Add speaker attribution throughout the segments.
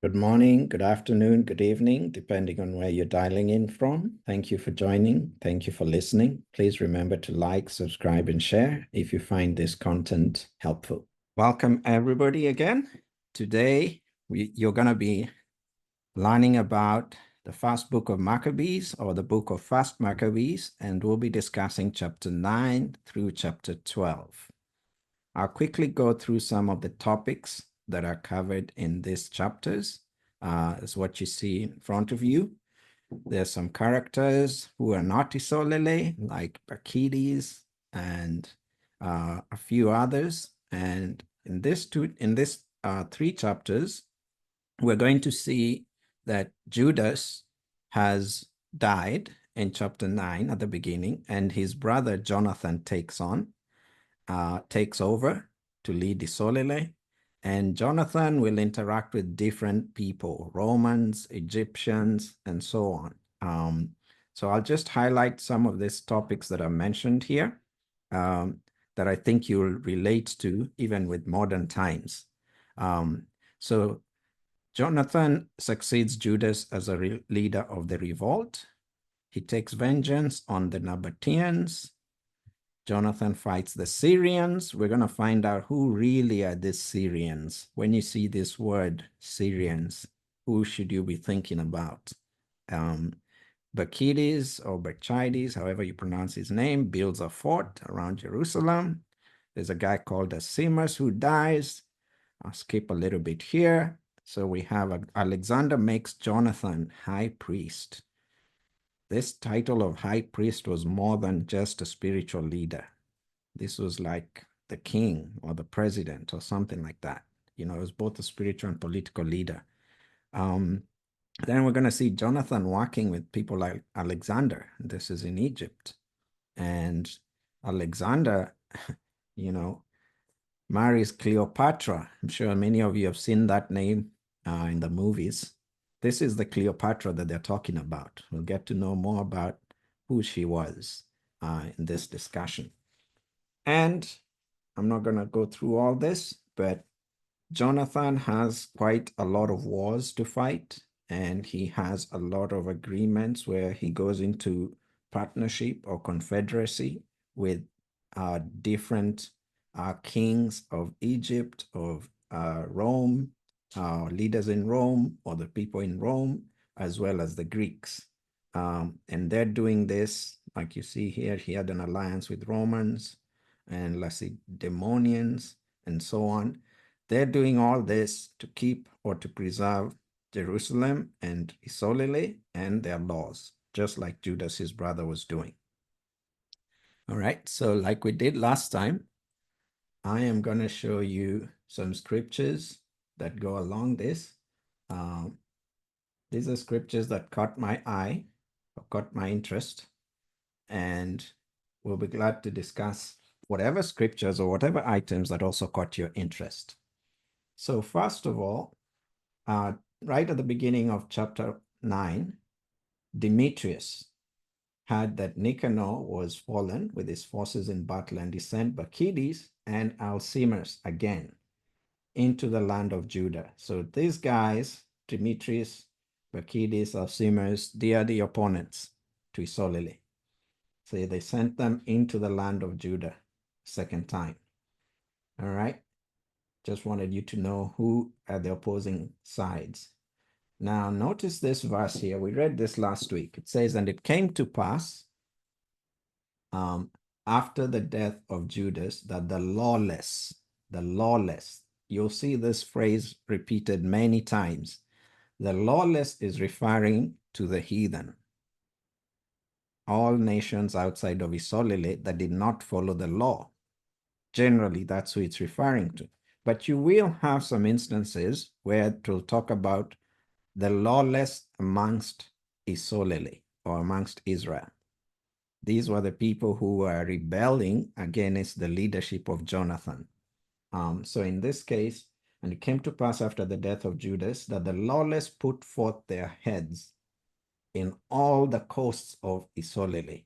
Speaker 1: Good morning, good afternoon, good evening, depending on where you're dialing in from. Thank you for joining. Thank you for listening. Please remember to like, subscribe, and share if you find this content helpful. Welcome, everybody, again. Today, you're going to be learning about the first book of Maccabees, or the book of First Maccabees, and we'll be discussing chapter 9 through chapter 12. I'll quickly go through some of the topics that are covered in these chapters. Is what you see in front of you. There's some characters who are not Isolele, like Maccabees and a few others. And in this three chapters, we're going to see that Judas has died in chapter 9 at the beginning, and his brother Jonathan takes over to lead Isolele. And Jonathan will interact with different people, Romans, Egyptians, and so on. So I'll just highlight some of these topics that are mentioned here that I think you'll relate to even with modern times. So Jonathan succeeds Judas as a leader of the revolt. He takes vengeance on the Nabateans. Jonathan fights the Syrians. We're going to find out who really are these Syrians. When you see this word Syrians, who should you be thinking about? Bacchides or Bacchides, however you pronounce his name, builds a fort around Jerusalem. There's a guy called Asimus who dies. I'll skip a little bit here. So we have Alexander makes Jonathan high priest. This title of high priest was more than just a spiritual leader. This was like the king or the president or something like that. You know, it was both a spiritual and political leader. Then we're going to see Jonathan working with people like Alexander. This is in Egypt. And Alexander, you know, marries Cleopatra. I'm sure many of you have seen that name in the movies. This is the Cleopatra that they're talking about. We'll get to know more about who she was in this discussion. And I'm not going to go through all this, but Jonathan has quite a lot of wars to fight, and he has a lot of agreements where he goes into partnership or confederacy with different kings of Egypt, of Rome, leaders in Rome, or the people in Rome, as well as the Greeks. And they're doing this, like you see here, he had an alliance with Romans and Lacedaemonians and so on. They're doing all this to keep or to preserve Jerusalem and Isolele and their laws, just like Judas, his brother, was doing. All right, so like we did last time, I am going to show you some scriptures that go along this. These are scriptures that caught my eye or caught my interest, and we'll be glad to discuss whatever scriptures or whatever items that also caught your interest. So first of all, right at the beginning of chapter 9, Demetrius had that Nicanor was fallen with his forces in battle, and he sent Bacchides and Alcimus again into the land of Judah. So these guys, Demetrius, Bacchides, Alcimus, they are the opponents to Isolele. So they sent them into the land of Judah second time. All right. Just wanted you to know who are the opposing sides. Now, notice this verse here. We read this last week. It says, and it came to pass after the death of Judas that the lawless, you'll see this phrase repeated many times. The lawless is referring to the heathen. All nations outside of Isolele that did not follow the law. Generally, that's who it's referring to. But you will have some instances where it will talk about the lawless amongst Isolele or amongst Israel. These were the people who were rebelling against the leadership of Jonathan. So in this case, and it came to pass after the death of Judas that the lawless put forth their heads in all the coasts of Isolele.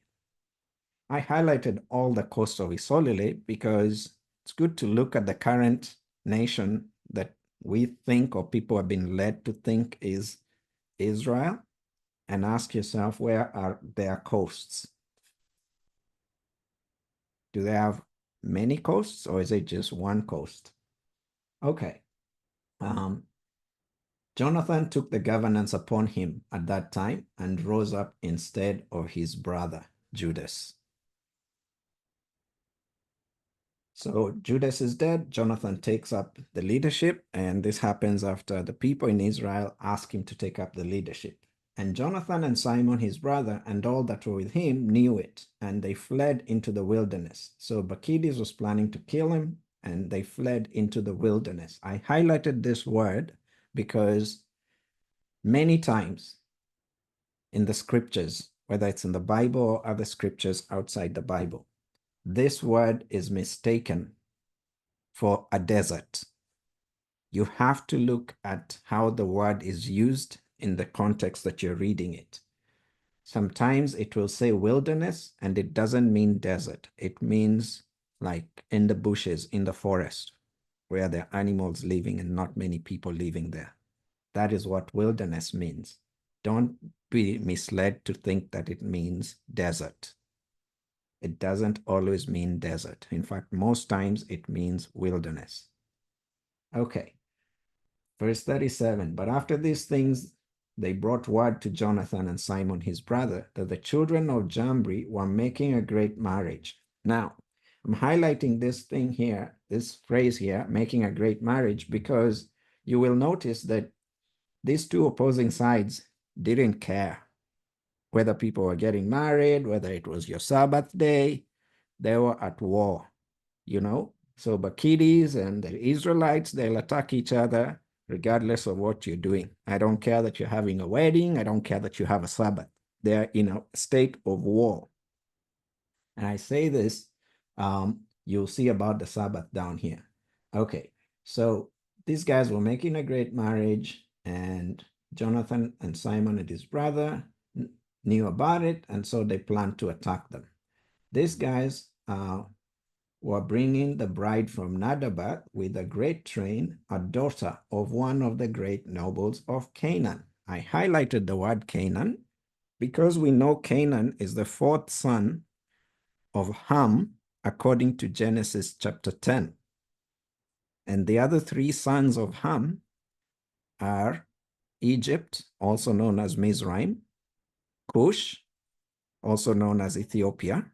Speaker 1: I highlighted all the coasts of Isolele because it's good to look at the current nation that we think or people have been led to think is Israel, and ask yourself, where are their coasts? Do they have many coasts, or is it just one coast? Okay. Jonathan took the governance upon him at that time and rose up instead of his brother Judas. So Judas is dead. Jonathan takes up the leadership, and this happens after the people in Israel ask him to take up the leadership. And Jonathan and Simon, his brother, and all that were with him knew it, and they fled into the wilderness. So Bacchides was planning to kill him, and they fled into the wilderness. I highlighted this word because many times in the scriptures, whether it's in the Bible or other scriptures outside the Bible, this word is mistaken for a desert. You have to look at how the word is used in the context that you're reading it. Sometimes it will say wilderness and it doesn't mean desert. It means like in the bushes, in the forest, where there are animals living and not many people living there. That is what wilderness means. Don't be misled to think that it means desert. It doesn't always mean desert. In fact, most times it means wilderness. Okay. Verse 37, but after these things, they brought word to Jonathan and Simon his brother that the children of Jambri were making a great marriage. Now, I'm highlighting this thing here, this phrase here, making a great marriage, because you will notice that these two opposing sides didn't care whether people were getting married, whether it was your Sabbath day. They were at war, you know? So Bacchides and the Israelites, they'll attack each other regardless of what you're doing. I don't care that you're having a wedding. I don't care that you have a Sabbath. They're in a state of war. And I say this, you'll see about the Sabbath down here. Okay, so these guys were making a great marriage, and Jonathan and Simon and his brother knew about it, and so they planned to attack them. These guys were bringing the bride from Nadabat with a great train, a daughter of one of the great nobles of Canaan. I highlighted the word Canaan because we know Canaan is the fourth son of Ham, according to Genesis chapter 10. And the other three sons of Ham are Egypt, also known as Mizraim, Cush, also known as Ethiopia.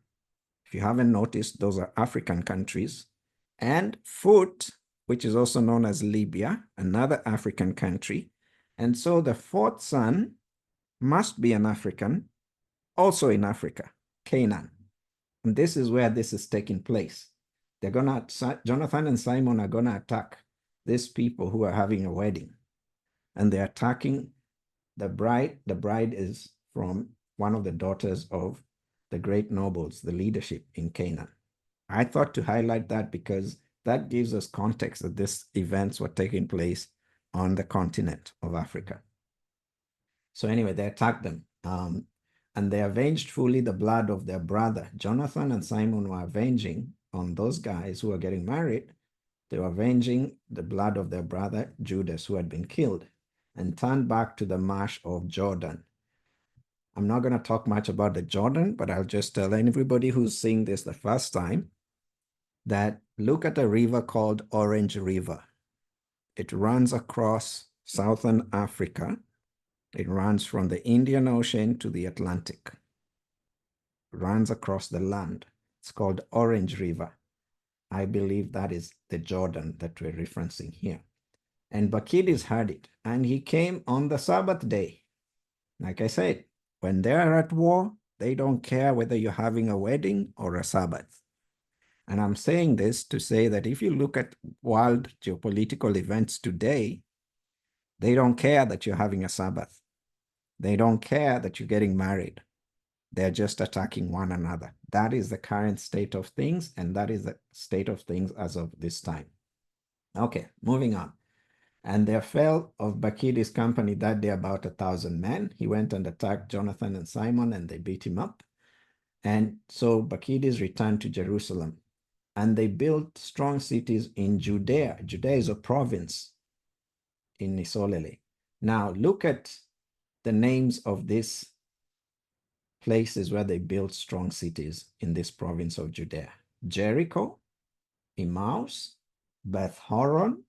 Speaker 1: If you haven't noticed, those are African countries. And Phut, which is also known as Libya, another African country. And so the fourth son must be an African, also in Africa, Canaan. And this is where this is taking place. Jonathan and Simon are gonna attack these people who are having a wedding. And they're attacking the bride. The bride is from one of the daughters of the great nobles, the leadership in Canaan. I thought to highlight that because that gives us context that these events were taking place on the continent of Africa. So anyway, they attacked them. And they avenged fully the blood of their brother. Jonathan and Simon were avenging on those guys who were getting married. They were avenging the blood of their brother Judas, who had been killed, and turned back to the marsh of Jordan. I'm not going to talk much about the Jordan, but I'll just tell everybody who's seeing this the first time that look at a river called Orange River. It runs across southern Africa. It runs from the Indian Ocean to the Atlantic. It runs across the land. It's called Orange River. I believe that is the Jordan that we're referencing here. And Bacchides heard it, and he came on the Sabbath day. Like I said, when they're at war, they don't care whether you're having a wedding or a Sabbath. And I'm saying this to say that if you look at world geopolitical events today, they don't care that you're having a Sabbath. They don't care that you're getting married. They're just attacking one another. That is the current state of things, and that is the state of things as of this time. Okay, moving on. And there fell of Bacchides' company that day about 1,000 men. He went and attacked Jonathan and Simon, and they beat him up. And so Bacchides returned to Jerusalem, and they built strong cities in Judea. Judea is a province in Isolele. Now look at the names of these places where they built strong cities in this province of Judea: Jericho, Emmaus, Beth Horon,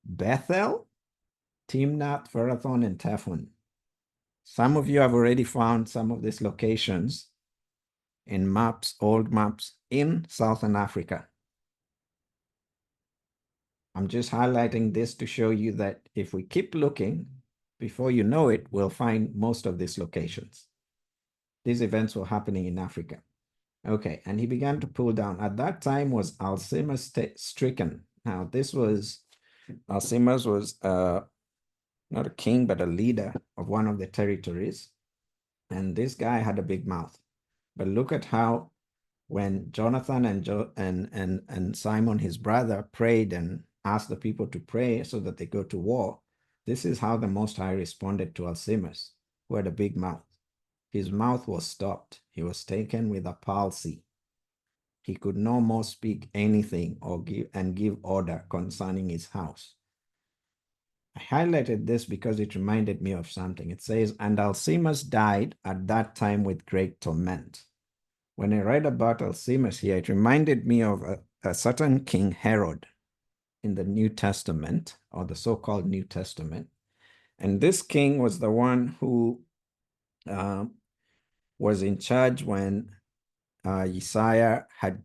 Speaker 1: Bethel, Timnath, Perathon, and Taphon. Some of you have already found some of these locations in maps, old maps in Southern Africa. I'm just highlighting this to show you that if we keep looking, before you know it, we'll find most of these locations. These events were happening in Africa. Okay, and he began to pull down. At that time was Alcimus stricken. Now, Alcimus was not a king, but a leader of one of the territories. And this guy had a big mouth. But look at how when Jonathan and Simon, his brother, prayed and asked the people to pray so that they go to war, this is how the Most High responded to Alcimus, who had a big mouth. His mouth was stopped. He was taken with a palsy. He could no more speak anything or give order concerning his house. I highlighted this because it reminded me of something. It says, and Alcimus died at that time with great torment. When I read about Alcimus here, it reminded me of a certain King Herod in the New Testament, or the so-called New Testament. And this king was the one who was in charge when Isaiah had,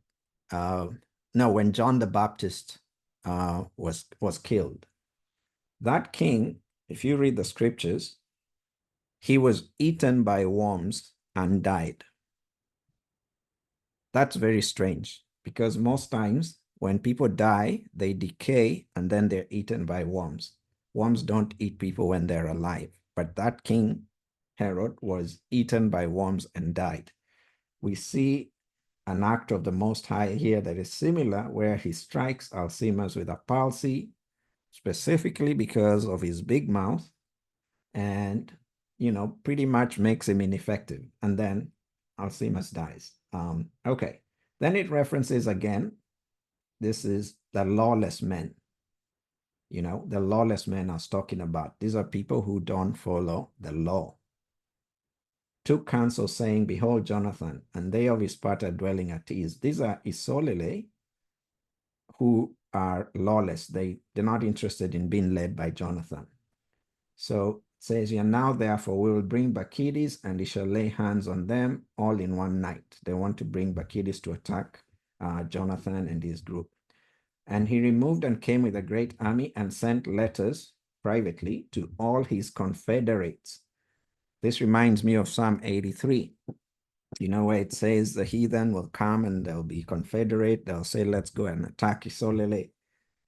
Speaker 1: when John the Baptist was killed. That king, if you read the scriptures, he was eaten by worms and died. That's very strange, because most times when people die, they decay and then they're eaten by worms. Worms don't eat people when they're alive, but that king Herod was eaten by worms and died. We see an act of the Most High here that is similar, where he strikes Alcimus with a palsy, specifically because of his big mouth, and pretty much makes him ineffective. And then Alcimus dies. Okay, then it references again, this is the lawless men. The lawless men I was talking about. These are people who don't follow the law. Took counsel, saying, behold, Jonathan, and they of his part are dwelling at ease. These are Isolele, who are lawless. They're not interested in being led by Jonathan. So it says here, now therefore we will bring Bacchides, and he shall lay hands on them all in one night. They want to bring Bacchides to attack Jonathan and his group. And he removed and came with a great army and sent letters privately to all his confederates. This reminds me of Psalm 83, where it says the heathen will come and they'll be confederate. They'll say, let's go and attack Isolele.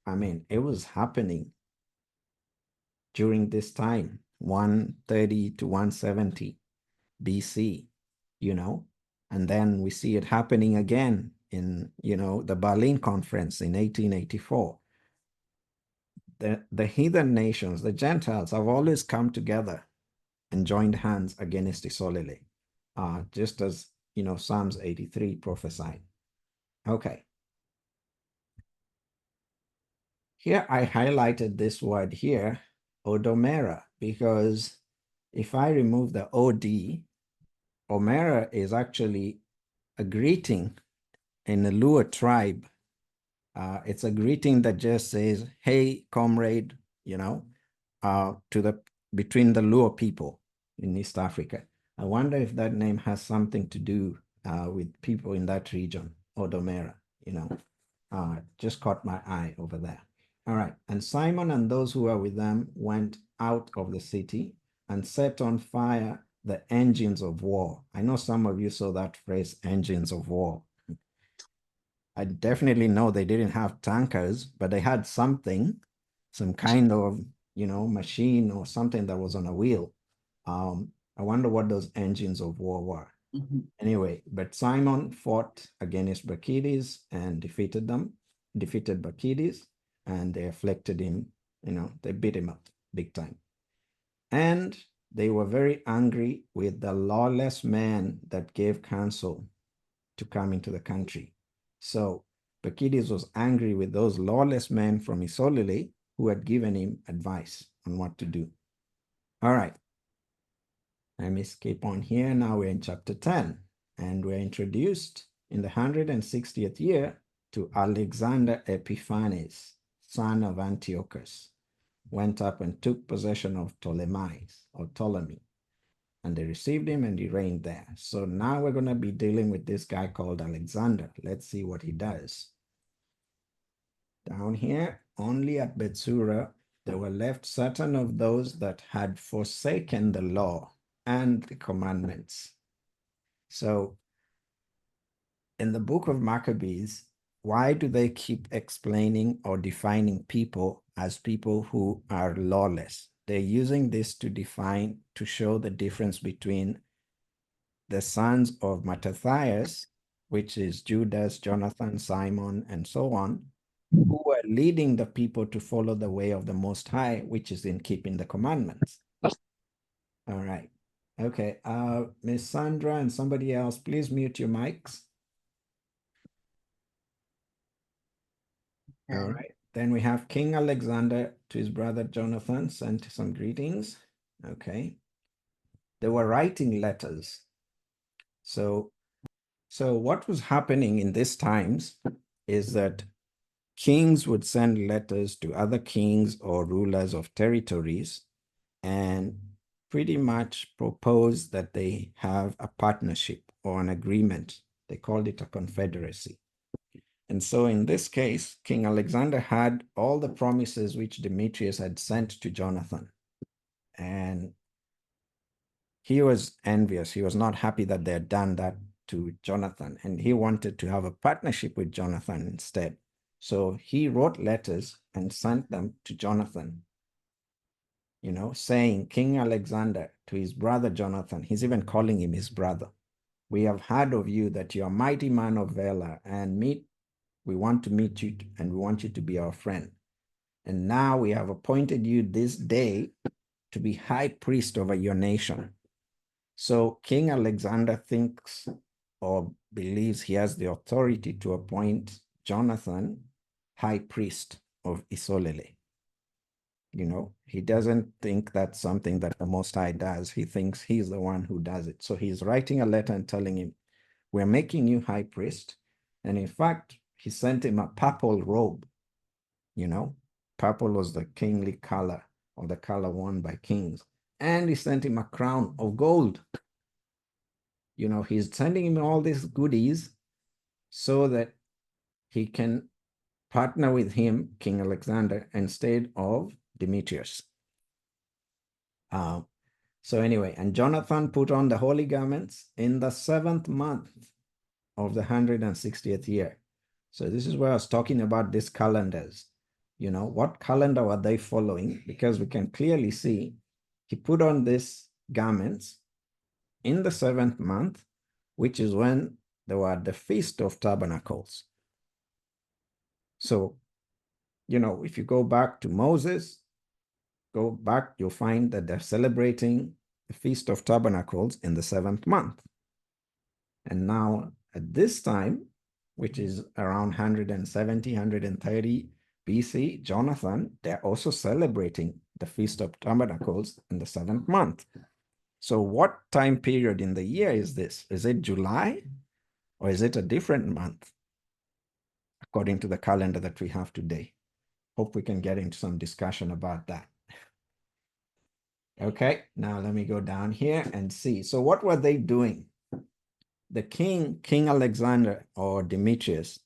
Speaker 1: I mean, it was happening during this time, 130 to 170 BC, and then we see it happening again in, the Berlin Conference in 1884. The heathen nations, the Gentiles, have always come together and joined hands against Isolele, just as, Psalms 83 prophesied. Okay. Here I highlighted this word here, Odomera, because if I remove the OD, Omera is actually a greeting in the Luo tribe. It's a greeting that just says, hey, comrade, between the Luo people in East Africa. I wonder if that name has something to do with people in that region, Odomera, just caught my eye over there. All right, and Simon and those who were with them went out of the city and set on fire the engines of war. I know some of you saw that phrase, engines of war. I definitely know they didn't have tankers, but they had something, some kind of, machine or something that was on a wheel. I wonder what those engines of war were. Anyway, but Simon fought against Bacchides and defeated Bacchides, and they afflicted him, they beat him up big time. And they were very angry with the lawless man that gave counsel to come into the country. So Bacchides was angry with those lawless men from Isolele who had given him advice on what to do. All right. Let me skip on here. Now we're in chapter 10, and we're introduced in the 160th year to Alexander Epiphanes, son of Antiochus, went up and took possession of Ptolemy, and they received him and he reigned there. So now we're going to be dealing with this guy called Alexander. Let's see what he does. Down here, only at Bethsura, there were left certain of those that had forsaken the law and the commandments. So in the book of Maccabees, why do they keep explaining or defining people as people who are lawless? They're using this to define, to show the difference between the sons of Mattathias, which is Judas, Jonathan, Simon, and so on, who were leading the people to follow the way of the Most High, which is in keeping the commandments. All right. Okay. Miss Sandra and somebody else, please mute your mics. All right. Then we have King Alexander to his brother Jonathan sent some greetings. Okay. They were writing letters. So what was happening in these times is that kings would send letters to other kings or rulers of territories and pretty much propose that they have a partnership or an agreement. They called it a confederacy. And so in this case, King Alexander had all the promises which Demetrius had sent to Jonathan. And he was envious. He was not happy that they had done that to Jonathan. And he wanted to have a partnership with Jonathan instead. So he wrote letters and sent them to Jonathan, saying, King Alexander to his brother Jonathan, he's even calling him his brother. We have heard of you that you're a mighty man of valor, and we want to meet you, and we want you to be our friend. And now we have appointed you this day to be high priest over your nation. So King Alexander thinks or believes he has the authority to appoint Jonathan high priest of Isolele. He doesn't think that's something that the Most High does. He thinks he's the one who does it. So he's writing a letter and telling him, we're making you high priest. And in fact, he sent him a purple robe. Purple was the kingly color, or the color worn by kings. And he sent him a crown of gold. He's sending him all these goodies so that he can partner with him, King Alexander, instead of Demetrius. So anyway, and Jonathan put on the holy garments in the 7th month of the 160th year. So this is where I was talking about these calendars. What calendar were they following? Because we can clearly see he put on these garments in the 7th month, which is when they were at the Feast of Tabernacles. So, if you go back to Moses, you'll find that they're celebrating the Feast of Tabernacles in the 7th month. And now at this time, which is around 170, 130 BC, Jonathan, they're also celebrating the Feast of Tabernacles in the 7th month. So what time period in the year is this? Is it July or is it a different month according to the calendar that we have today? Hope we can get into some discussion about that. Okay, now let me go down here and see. So what were they doing? The King Alexander or Demetrius,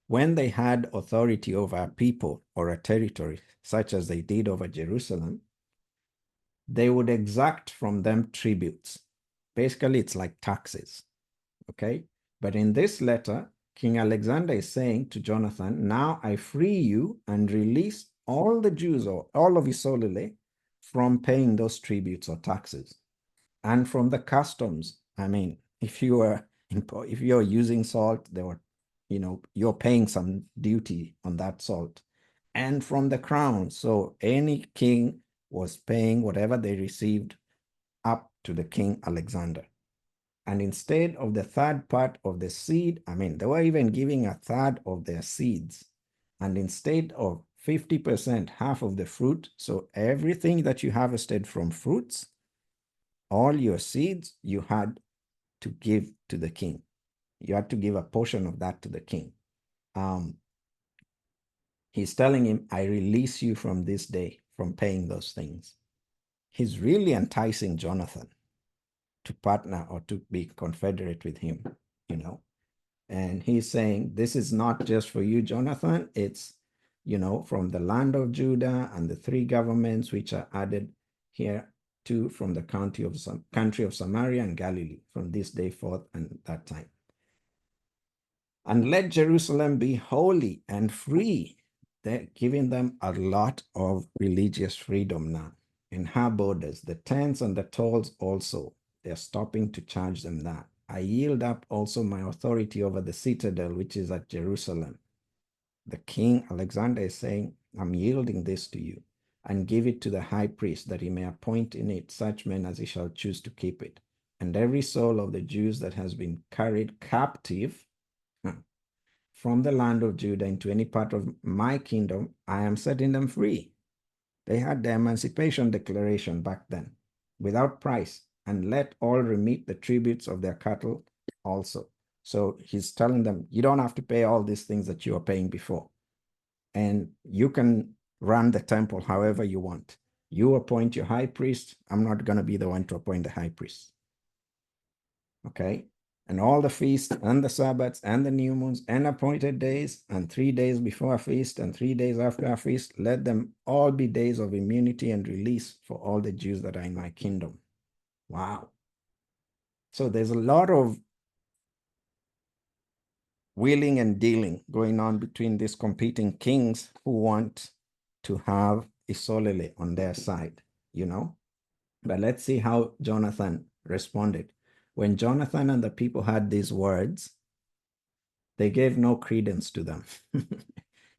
Speaker 1: when they had authority over a people or a territory, such as they did over Jerusalem, they would exact from them tributes. Basically, it's like taxes, okay? But in this letter, King Alexander is saying to Jonathan, now I free you and release all the Jews or all of Isolele from paying those tributes or taxes and from the customs. I mean, if you're using salt, you're paying some duty on that salt, and from the crown. So any king was paying whatever they received up to the King Alexander. And instead of the third part of the seed, they were even giving a third of their seeds. And instead of 50%, half of the fruit. So everything that you harvested from fruits, all your seeds, you had to give to the king. You had to give a portion of that to the king. He's telling him, I release you from this day from paying those things. He's really enticing Jonathan to partner or to be confederate with him, you know. And he's saying, this is not just for you, Jonathan. It's, from the land of Judah and the three governments which are added here too from the country of Samaria and Galilee from this day forth and that time. And let Jerusalem be holy and free. They're giving them a lot of religious freedom now. In her borders, the tents and the tolls also, they're stopping to charge them that. I yield up also my authority over the citadel, which is at Jerusalem. The king Alexander is saying, I'm yielding this to you, and give it to the high priest, that he may appoint in it such men as he shall choose to keep it. And every soul of the Jews that has been carried captive from the land of Judah into any part of my kingdom, I am setting them free. They had the Emancipation Declaration back then, without price, and let all remit the tributes of their cattle also. So he's telling them, you don't have to pay all these things that you were paying before. And you can run the temple however you want. You appoint your high priest. I'm not going to be the one to appoint the high priest. Okay? And all the feasts and the Sabbaths and the new moons and appointed days and 3 days before a feast and 3 days after a feast, let them all be days of immunity and release for all the Jews that are in my kingdom. Wow. So there's a lot of wheeling and dealing going on between these competing kings who want to have Isolele on their side, But let's see how Jonathan responded. When Jonathan and the people heard these words, they gave no credence to them,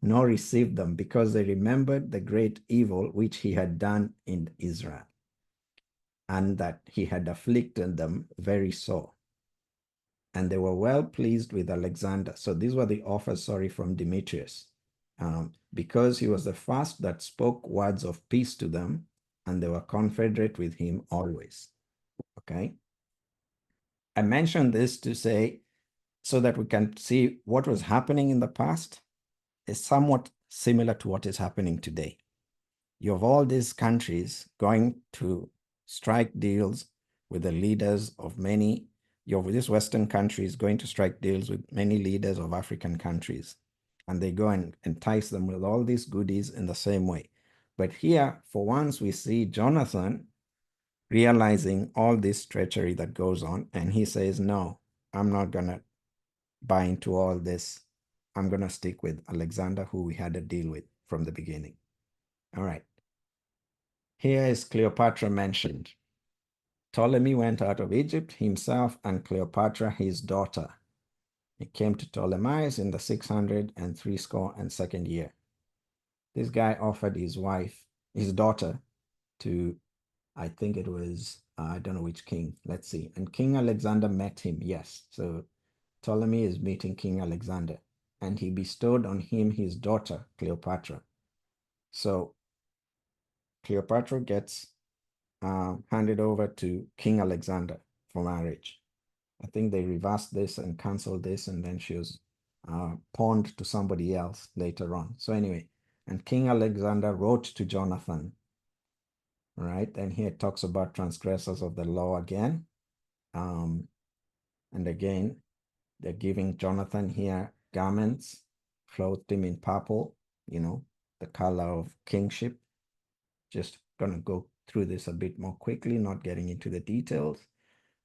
Speaker 1: nor received them, because they remembered the great evil which he had done in Israel, and that he had afflicted them very sore. And they were well pleased with Alexander. So these were the offers, from Demetrius, because he was the first that spoke words of peace to them, and they were confederate with him always. Okay? I mentioned this to say, so that we can see what was happening in the past is somewhat similar to what is happening today. You have all these countries going to strike deals with the leaders of many. You have these Western countries going to strike deals with many leaders of African countries. And they go and entice them with all these goodies in the same way. But here, for once, we see Jonathan realizing all this treachery that goes on. And he says, no, I'm not going to buy into all this. I'm going to stick with Alexander, who we had a deal with from the beginning. All right. Here is Cleopatra mentioned. Ptolemy went out of Egypt, himself and Cleopatra, his daughter. He came to Ptolemais in the 632nd year. This guy offered his daughter, to, I think it was, I don't know which king. Let's see. And King Alexander met him. Yes. So Ptolemy is meeting King Alexander, and he bestowed on him his daughter, Cleopatra. So Cleopatra gets handed over to King Alexander for marriage. I think they reversed this and canceled this, and then she was pawned to somebody else later on. So anyway, and King Alexander wrote to Jonathan, right? And here it talks about transgressors of the law again. And again, they're giving Jonathan here garments, clothed him in purple, the color of kingship. Just going to go through this a bit more quickly, not getting into the details.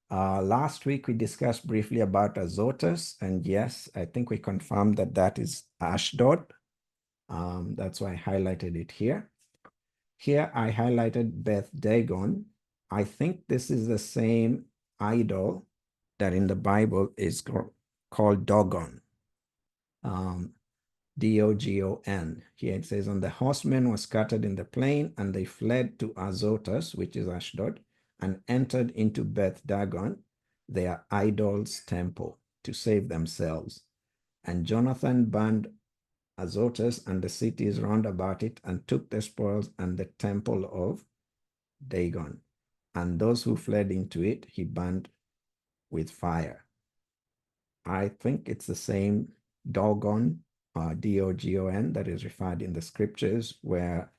Speaker 1: Last week, we discussed briefly about Azotus, and yes, I think we confirmed that that is Ashdod. That's why I highlighted it here. Here, I highlighted Beth Dagon. I think this is the same idol that in the Bible is called Dogon. Dogon. Here it says, and the horsemen were scattered in the plain, and they fled to Azotus, which is Ashdod, and entered into Beth Dagon, their idol's temple, to save themselves. And Jonathan burned Azotus and the cities round about it, and took the spoils and the temple of Dagon. And those who fled into it, he burned with fire. I think it's the same Dogon, Dogon, that is referred in the scriptures, where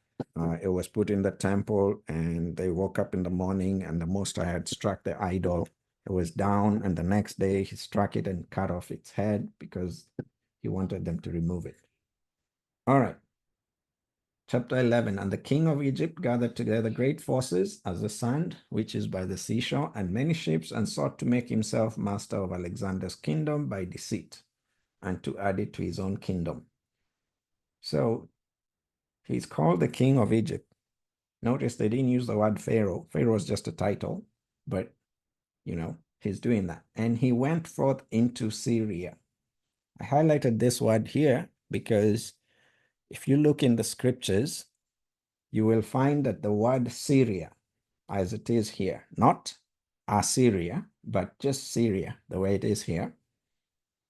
Speaker 1: it was put in the temple and they woke up in the morning and the Most High had struck the idol. It was down, and the next day he struck it and cut off its head because he wanted them to remove it. All right. Chapter 11. And the king of Egypt gathered together great forces as the sand which is by the seashore, and many ships, and sought to make himself master of Alexander's kingdom by deceit, and to add it to his own kingdom. So he's called the king of Egypt. Notice they didn't use the word Pharaoh. Pharaoh is just a title, but he's doing that. And he went forth into Syria. I highlighted this word here because if you look in the scriptures, you will find that the word Syria, as it is here, not Assyria, but just Syria, the way it is here.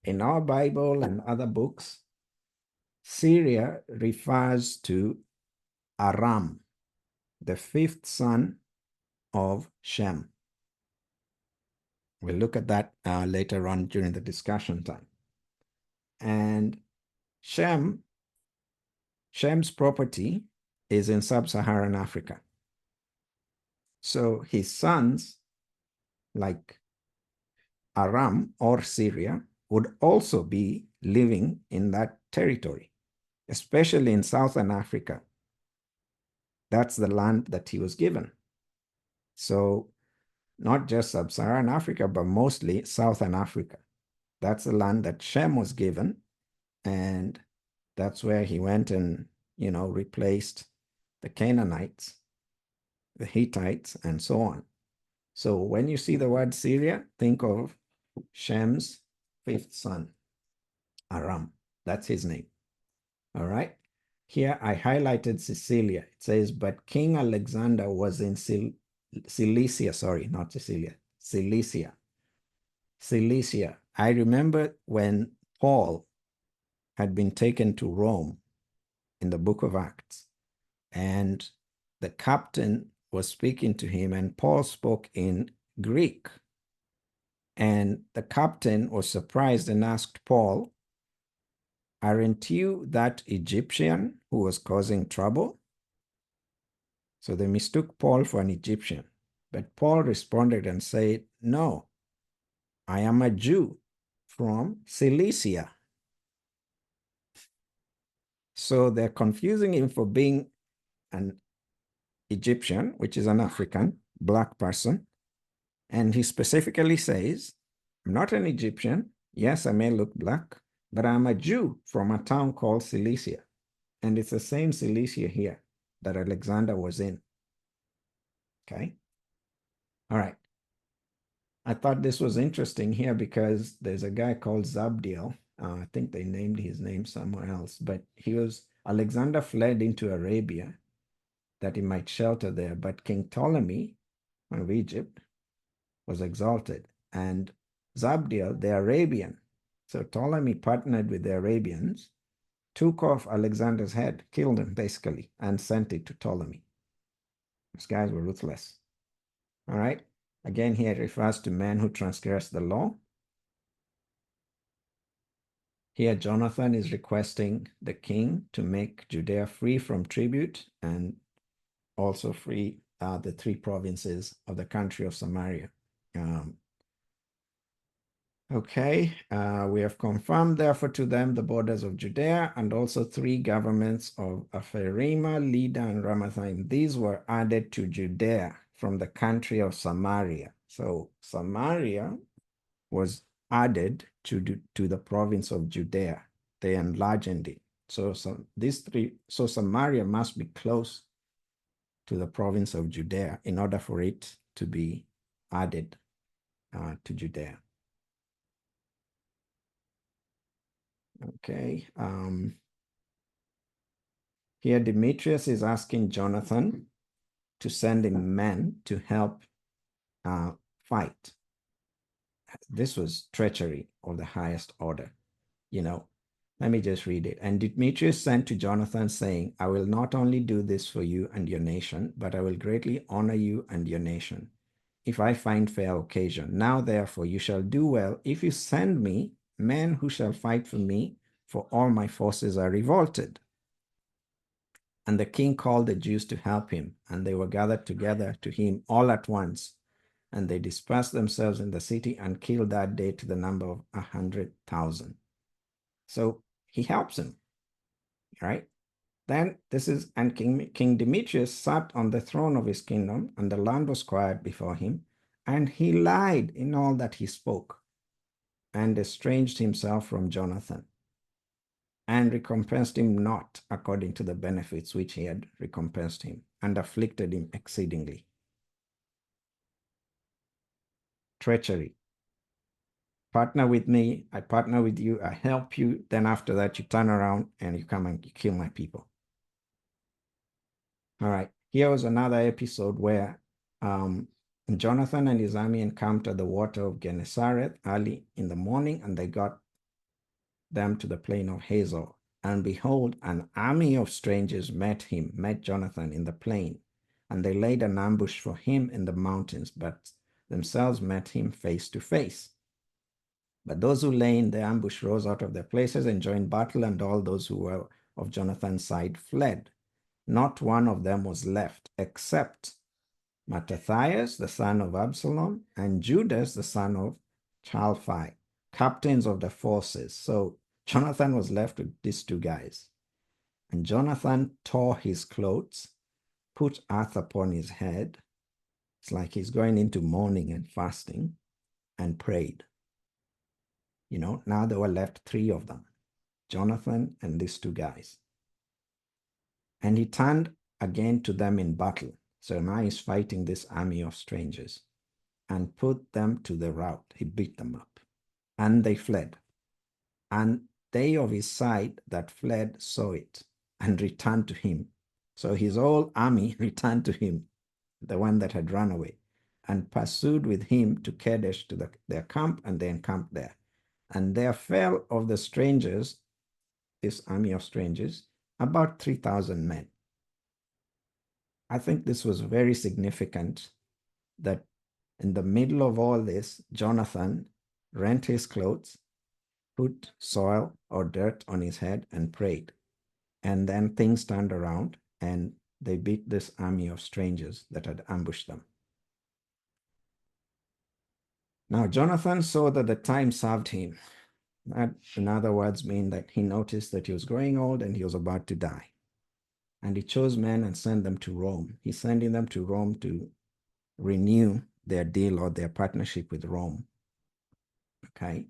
Speaker 1: In our Bible and other books, Syria refers to Aram, the fifth son of Shem. We'll look at that later on during the discussion time. And Shem's property is in sub-Saharan Africa. So his sons, like Aram or Syria, would also be living in that territory, especially in Southern Africa. That's the land that he was given. So not just sub-Saharan Africa, but mostly Southern Africa. That's the land that Shem was given, and that's where he went and, replaced the Canaanites, the Hittites, and so on. So when you see the word Syria, think of Shem's fifth son, Aram. That's his name. All right. Here I highlighted Sicilia. It says, but King Alexander was in Cilicia, sorry, not Sicilia, Cilicia. Cilicia. I remember when Paul had been taken to Rome in the book of Acts, and the captain was speaking to him, and Paul spoke in Greek. And the captain was surprised and asked Paul, aren't you that Egyptian who was causing trouble? So they mistook Paul for an Egyptian. But Paul responded and said, no, I am a Jew from Cilicia. So they're confusing him for being an Egyptian, which is an African black person. And he specifically says, I'm not an Egyptian. Yes, I may look black, but I'm a Jew from a town called Cilicia. And it's the same Cilicia here that Alexander was in. Okay. All right. I thought this was interesting here because there's a guy called Zabdiel. I think they named his name somewhere else, but Alexander fled into Arabia that he might shelter there, but King Ptolemy of Egypt was exalted, and Zabdiel, the Arabian, so Ptolemy partnered with the Arabians, took off Alexander's head, killed him basically, and sent it to Ptolemy. These guys were ruthless. All right. Again, here it refers to men who transgress the law. Here, Jonathan is requesting the king to make Judea free from tribute and also free the 3 provinces of the country of Samaria. We have confirmed therefore to them the borders of Judea and also 3 governments of Apherima, Lida, and Ramathaim. These were added to Judea from the country of Samaria. So Samaria was added to the province of Judea. They enlarged it. So Samaria must be close to the province of Judea in order for it to be added to Judea. Okay. Here Demetrius is asking Jonathan to send him men to help fight. This was treachery of the highest order. Let me just read it. And Demetrius sent to Jonathan, saying, I will not only do this for you and your nation, but I will greatly honor you and your nation, if I find fair occasion. Now, therefore, you shall do well if you send me men who shall fight for me, for all my forces are revolted. And the king called the Jews to help him, and they were gathered together to him all at once. And they dispersed themselves in the city and killed that day to the number of 100,000. So he helps him, right? Then and King Demetrius sat on the throne of his kingdom, and the land was quiet before him, and he lied in all that he spoke, and estranged himself from Jonathan, and recompensed him not according to the benefits which he had recompensed him, and afflicted him exceedingly. Treachery. Partner with me, I partner with you, I help you, then after that you turn around and you come and you kill my people. All right, here was another episode where Jonathan and his army encamped at the water of Gennesaret early in the morning, and they got them to the plain of Hazor. And behold, an army of strangers met Jonathan in the plain, and they laid an ambush for him in the mountains, but themselves met him face to face. But those who lay in the ambush rose out of their places and joined battle, and all those who were of Jonathan's side fled. Not one of them was left, except Mattathias, the son of Absalom, and Judas, the son of Chalphai, captains of the forces. So Jonathan was left with these two guys. And Jonathan tore his clothes, put earth upon his head. It's like he's going into mourning and fasting, and prayed. Now there were left three of them, Jonathan and these two guys. And he turned again to them in battle. So now he's fighting this army of strangers, and put them to the rout. He beat them up, and they fled. And they of his side that fled saw it, and returned to him. So his whole army returned to him, the one that had run away, and pursued with him to Kadesh to their camp, and they encamped there. And there fell of the strangers, this army of strangers, about 3,000 men. I think this was very significant that in the middle of all this, Jonathan rent his clothes, put soil or dirt on his head, and prayed. And then things turned around, and they beat this army of strangers that had ambushed them. Now, Jonathan saw that the time served him. That, in other words, mean that he noticed that he was growing old and he was about to die. And he chose men and sent them to Rome. He's sending them to Rome to renew their deal or their partnership with Rome. Okay.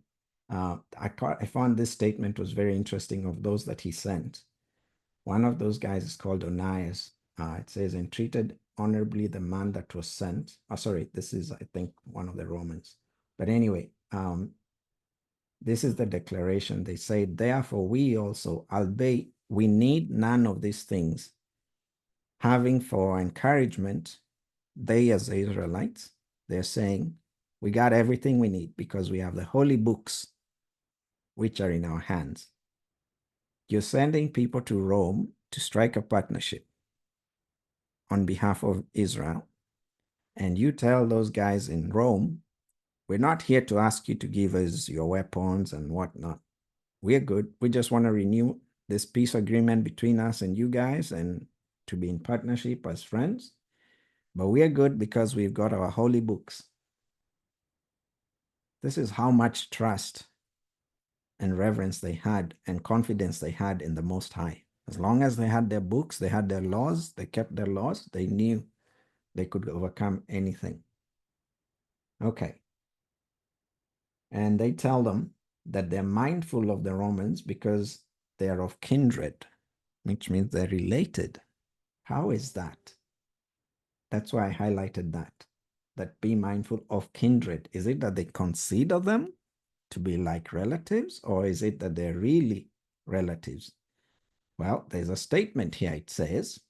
Speaker 1: I found this statement was very interesting of those that he sent. One of those guys is called Onias. It says, and treated honorably the man that was sent. Oh, sorry, this is, I think, one of the Romans. But anyway, this is the declaration. They say, therefore we also, albeit we need none of these things, having for encouragement, they as the Israelites, they're saying, we got everything we need because we have the holy books which are in our hands. You're sending people to Rome to strike a partnership on behalf of Israel. And you tell those guys in Rome, we're not here to ask you to give us your weapons and whatnot. We're good. We just want to renew this peace agreement between us and you guys and to be in partnership as friends. But we're good because we've got our holy books. This is how much trust and reverence they had and confidence they had in the Most High. As long as they had their books, they had their laws, they kept their laws, they knew they could overcome anything. Okay. And they tell them that they're mindful of the Romans because they're of kindred, which means they're related. How is that? That's why I highlighted that be mindful of kindred. Is it that they consider them to be like relatives, or is it that they're really relatives? Well, there's a statement here. It says,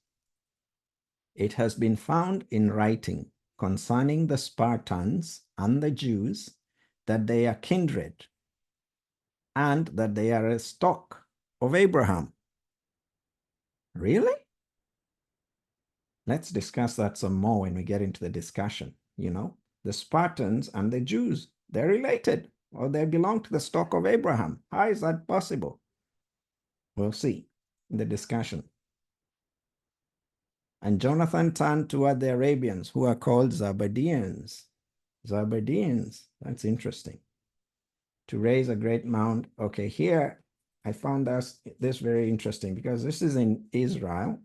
Speaker 1: it has been found in writing concerning the Spartans and the Jews that they are kindred and that they are a stock of Abraham. Really? Let's discuss that some more when we get into the discussion. The Spartans and the Jews, they're related, or they belong to the stock of Abraham. How is that possible? We'll see in the discussion. And Jonathan turned toward the Arabians, who are called Zabadeans. Zabadeans, that's interesting. To raise a great mound. Okay, here I found this very interesting because this is in Israel.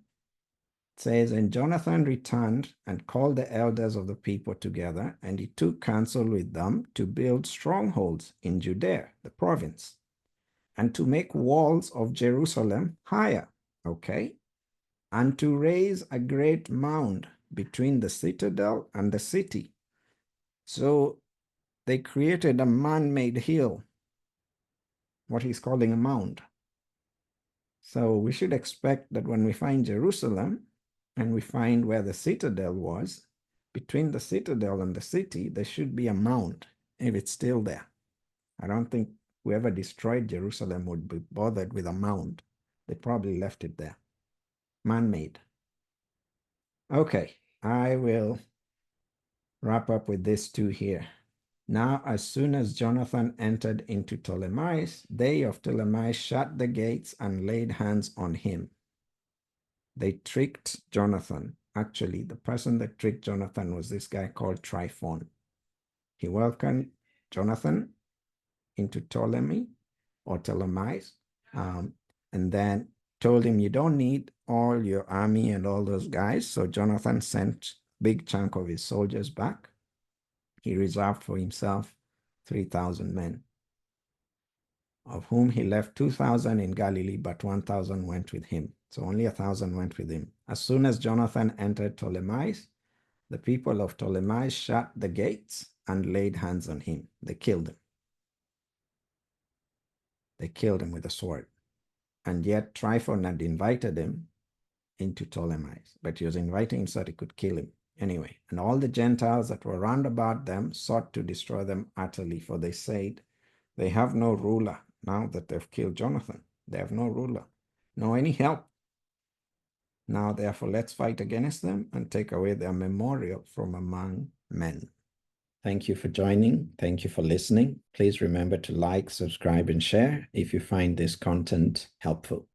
Speaker 1: It says, and Jonathan returned and called the elders of the people together, and he took counsel with them to build strongholds in Judea, the province, and to make walls of Jerusalem higher. Okay. And to raise a great mound between the citadel and the city. So they created a man-made hill, what he's calling a mound. So we should expect that when we find Jerusalem and we find where the citadel was, between the citadel and the city, there should be a mound if it's still there. I don't think whoever destroyed Jerusalem would be bothered with a mound. They probably left it there. Man-made. Okay, I will wrap up with this two here. Now, as soon as Jonathan entered into Ptolemais, they of Ptolemais shut the gates and laid hands on him. They tricked Jonathan. Actually, the person that tricked Jonathan was this guy called Tryphon. He welcomed Jonathan into Ptolemy or Ptolemais, and then told him, you don't need all your army and all those guys. So Jonathan sent a big chunk of his soldiers back. He reserved for himself 3,000 men, of whom he left 2,000 in Galilee, but 1,000 went with him. So only 1,000 went with him. As soon as Jonathan entered Ptolemais, the people of Ptolemais shut the gates and laid hands on him. They killed him. They killed him with a sword. And yet Tryphon had invited him into Ptolemais, but he was inviting him so that he could kill him. Anyway, and all the Gentiles that were round about them sought to destroy them utterly, for they said, they have no ruler now that they've killed Jonathan. They have no ruler, no any help. Now, therefore, let's fight against them and take away their memorial from among men. Thank you for joining. Thank you for listening. Please remember to like, subscribe, and share if you find this content helpful.